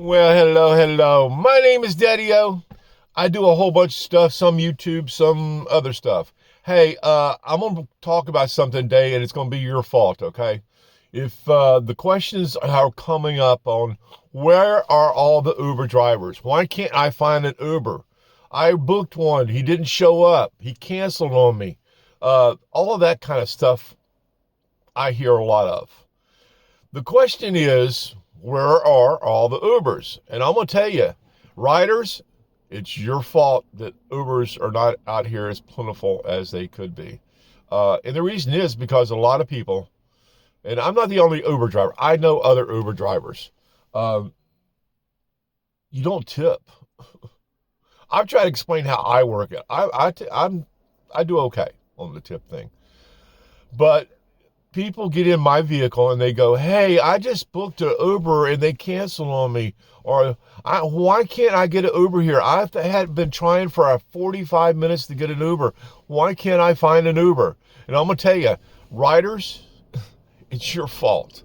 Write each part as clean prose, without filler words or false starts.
Well, hello. My name is Daddy-O. I do a whole bunch of stuff, some YouTube, some other stuff. Hey, I'm going to talk about something today, and it's going to be your fault, okay? If the questions are coming up on where are all the Uber drivers? Why can't I find an Uber? I booked one. He didn't show up. He canceled on me. All of that kind of stuff I hear a lot of. The question is, where are all the Ubers? And I'm going to tell you, riders, it's your fault that Ubers are not out here as plentiful as they could be. And the reason is because a lot of people, and I'm not the only Uber driver, I know other Uber drivers, um, you don't tip. I've tried to explain how I work it. I do okay on the tip thing. But people get in my vehicle and they go, "Hey, I just booked an Uber and they canceled on me." Or, "Why can't I get an Uber here? I've had been trying for 45 minutes to get an Uber. Why can't I find an Uber?" And I'm going to tell you, riders, it's your fault.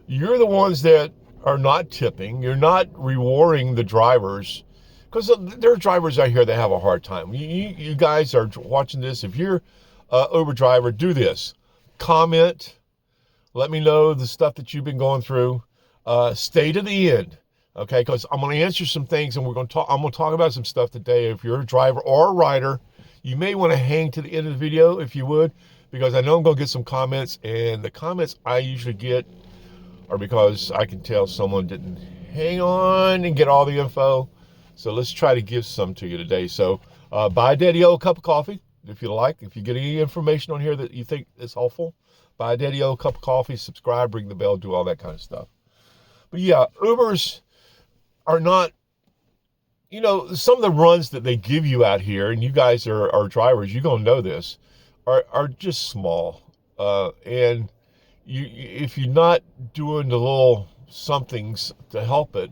You're the ones that are not tipping. You're not rewarding the drivers, because there are drivers out here that have a hard time. You guys are watching this. If you're an Uber driver, do this. Comment. Let me know the stuff that you've been going through. Stay to the end, okay? Because I'm going to answer some things, and I'm going to talk about some stuff today. If you're a driver or a rider, you may want to hang to the end of the video if you would, because I know I'm going to get some comments, and the comments I usually get are because I can tell someone didn't hang on and get all the info. So let's try to give some to you today. So buy Daddy-O a cup of coffee if you like. If you get any information on here that you think is helpful, buy Daddy-O a cup of coffee, subscribe, ring the bell, do all that kind of stuff. But yeah, Ubers are not, some of the runs that they give you out here, and you guys are drivers, you're going to know this, are just small. And if you're not doing the little somethings to help it,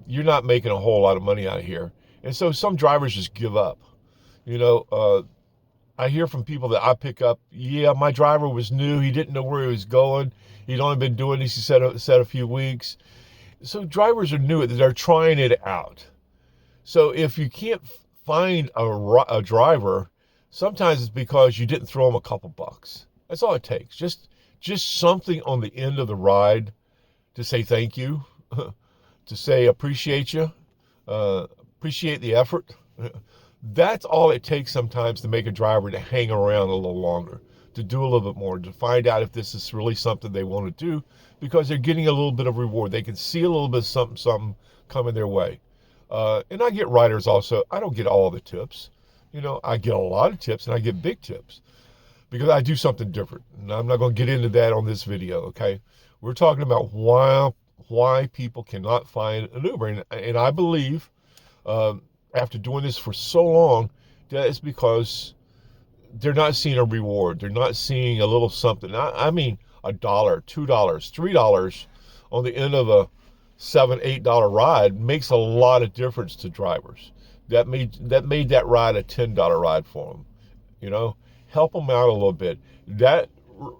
you're not making a whole lot of money out here. And so some drivers just give up. I hear from people that I pick up, yeah, my driver was new. He didn't know where he was going. He'd only been doing this, he said a few weeks. So drivers are new. They're trying it out. So if you can't find a driver, sometimes it's because you didn't throw them a couple bucks. That's all it takes. Just something on the end of the ride to say thank you, to say appreciate you, appreciate the effort. That's all it takes sometimes to make a driver to hang around a little longer, to do a little bit more, to find out if this is really something they want to do, because they're getting a little bit of reward. They can see a little bit of something coming their way. And I get riders also. I don't get all the tips. I get a lot of tips, and I get big tips because I do something different. And I'm not going to get into that on this video, okay? We're talking about why people cannot find an Uber. And I believe, after doing this for so long, that it's because they're not seeing a reward. They're not seeing a little something. I mean, $1, $2, $3 on the end of a $7, $8 ride makes a lot of difference to drivers. That made that ride a $10 ride for them. Help them out a little bit. That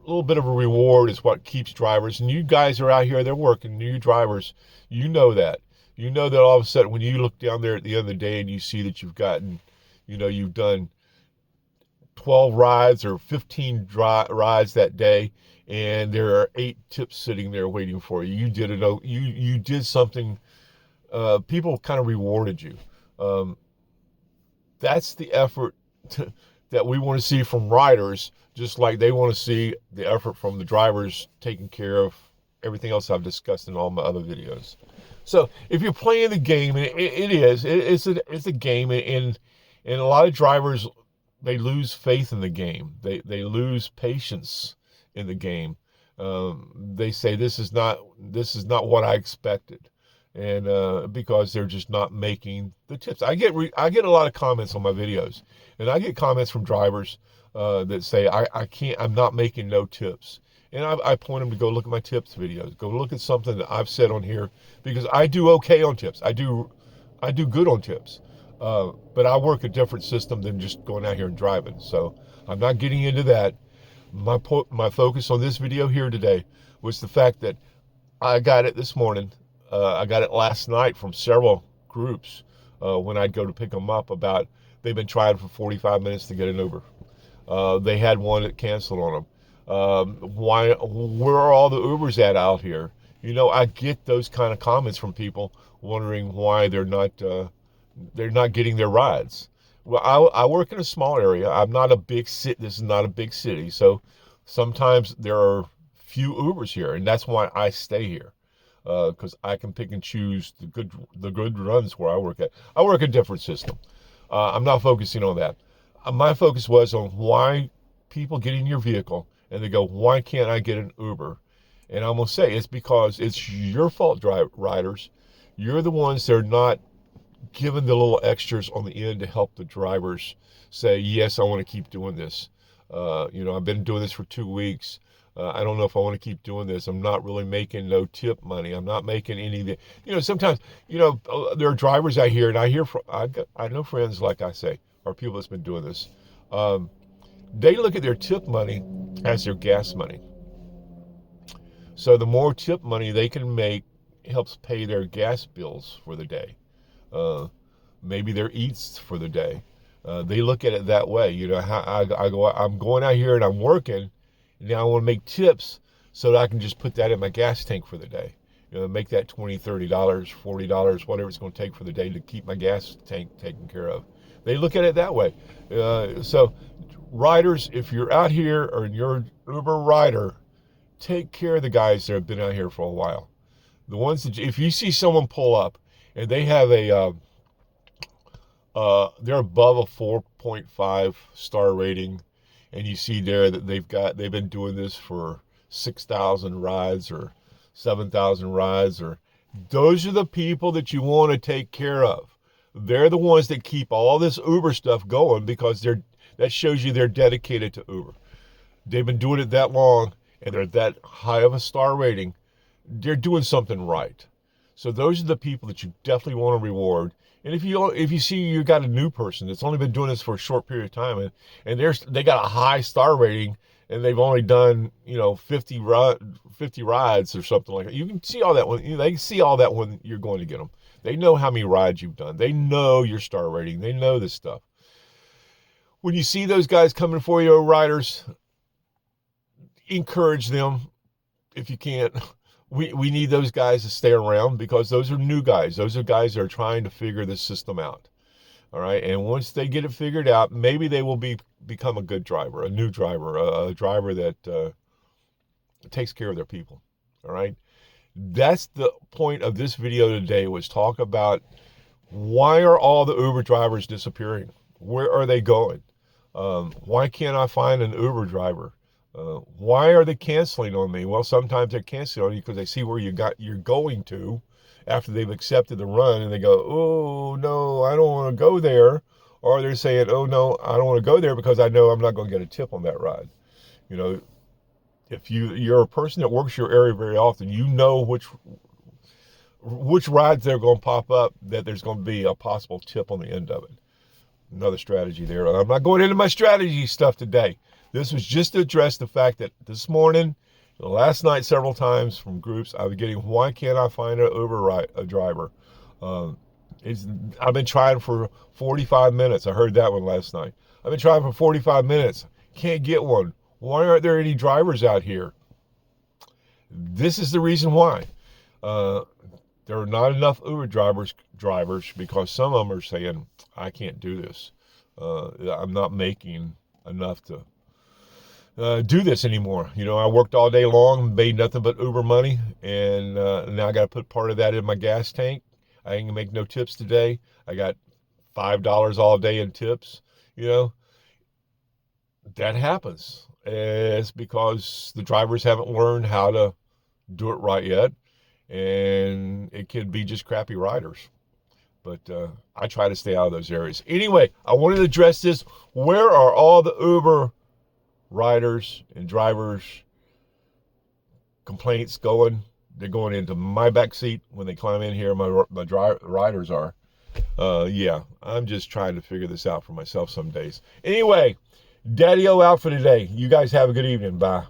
little bit of a reward is what keeps drivers. And you guys are out here, they're working. You drivers, you know that. You know that all of a sudden when you look down there at the end of the day and you see that you've gotten, you've done 12 rides or 15 rides that day, and there are 8 tips sitting there waiting for you. You did something. People kind of rewarded you. That's the effort that we want to see from riders, just like they want to see the effort from the drivers taking care of everything else I've discussed in all my other videos. So if you're playing the game, and it's a game, and a lot of drivers, they lose faith in the game. They lose patience in the game. They say this is not what I expected, and because they're just not making the tips. I get a lot of comments on my videos, and I get comments from drivers that say I'm not making no tips. And I point them to go look at my tips videos. Go look at something that I've said on here, because I do okay on tips. I do good on tips. But I work a different system than just going out here and driving. So I'm not getting into that. My focus on this video here today was the fact that I got it this morning. I got it last night from several groups when I'd go to pick them up about they've been trying for 45 minutes to get an Uber. They had one that canceled on them. Where are all the Ubers at out here? You know, I get those kind of comments from people wondering why they're not getting their rides. Well, I work in a small area. I'm not a big city. This is not a big city, so sometimes there are few Ubers here, and that's why I stay here, because I can pick and choose the good runs where I work at. I work a different system. I'm not focusing on that. My focus was on why people get in your vehicle and they go, why can't I get an Uber? And I'm gonna say it's because it's your fault, riders. You're the ones that are not given the little extras on the end to help the drivers say, yes, I want to keep doing this. You know, I've been doing this for 2 weeks. I don't know if I want to keep doing this. I'm not really making no tip money. I'm not making any of the, you know, sometimes, you know, there are drivers out here, and I hear from, I know friends, like I say, or people that's been doing this. They look at their tip money as their gas money. So the more tip money they can make helps pay their gas bills for the day. Maybe their eats for the day. They look at it that way. You know, I'm going out here and I'm working. Now I want to make tips so that I can just put that in my gas tank for the day. You know, make that $20, $30, $40, whatever it's going to take for the day to keep my gas tank taken care of. They look at it that way. So riders, if you're out here or you're an Uber rider, take care of the guys that have been out here for a while. The ones that, if you see someone pull up and they have a, they're above a 4.5 star rating, and you see there that they've been doing this for 6,000 rides or 7,000 rides, or those are the people that you want to take care of. They're the ones that keep all this Uber stuff going because that shows you they're dedicated to Uber. They've been doing it that long and they're that high of a star rating. They're doing something right. So those are the people that you definitely want to reward. And if you see you got a new person that's only been doing this for a short period of time, and they got a high star rating, and they've only done 50 rides or something like that, you can see all that when they can see all that when you're going to get them. They know how many rides you've done. They know your star rating. They know this stuff. When you see those guys coming for you, riders, encourage them if you can't. We need those guys to stay around because those are new guys. Those are guys that are trying to figure this system out. All right. And once they get it figured out, maybe they will become a good driver, a new driver, a driver that takes care of their people. All right. That's the point of this video today, was talk about why are all the Uber drivers disappearing? Where are they going? Why can't I find an Uber driver? Why are they canceling on me? Well, sometimes they're canceling on you because they see where you're going to after they've accepted the run, and they go, oh no, I don't want to go there. Or they're saying, oh no, I don't want to go there because I know I'm not going to get a tip on that ride. You know, if you're a person that works your area very often, you know which rides they're going to pop up that there's going to be a possible tip on the end of it. Another strategy there. I'm not going into my strategy stuff today. This was just to address the fact that this morning, last night, several times from groups, I was getting, why can't I find an Uber driver? I've been trying for 45 minutes. I heard that one last night. I've been trying for 45 minutes. Can't get one. Why aren't there any drivers out here? This is the reason why. There are not enough Uber drivers because some of them are saying, I can't do this. I'm not making enough to do this anymore. You know, I worked all day long, made nothing but Uber money, and now I got to put part of that in my gas tank. I ain't gonna make no tips today. I got $5 all day in tips. You know, that happens. It's because the drivers haven't learned how to do it right yet, and it could be just crappy riders. But I try to stay out of those areas. Anyway, I wanted to address this. Where are all the Uber riders and drivers complaints going? They're going into my back seat when they climb in here. My riders are. Yeah, I'm just trying to figure this out for myself some days. Anyway, Daddy-O out for today. You guys have a good evening. Bye.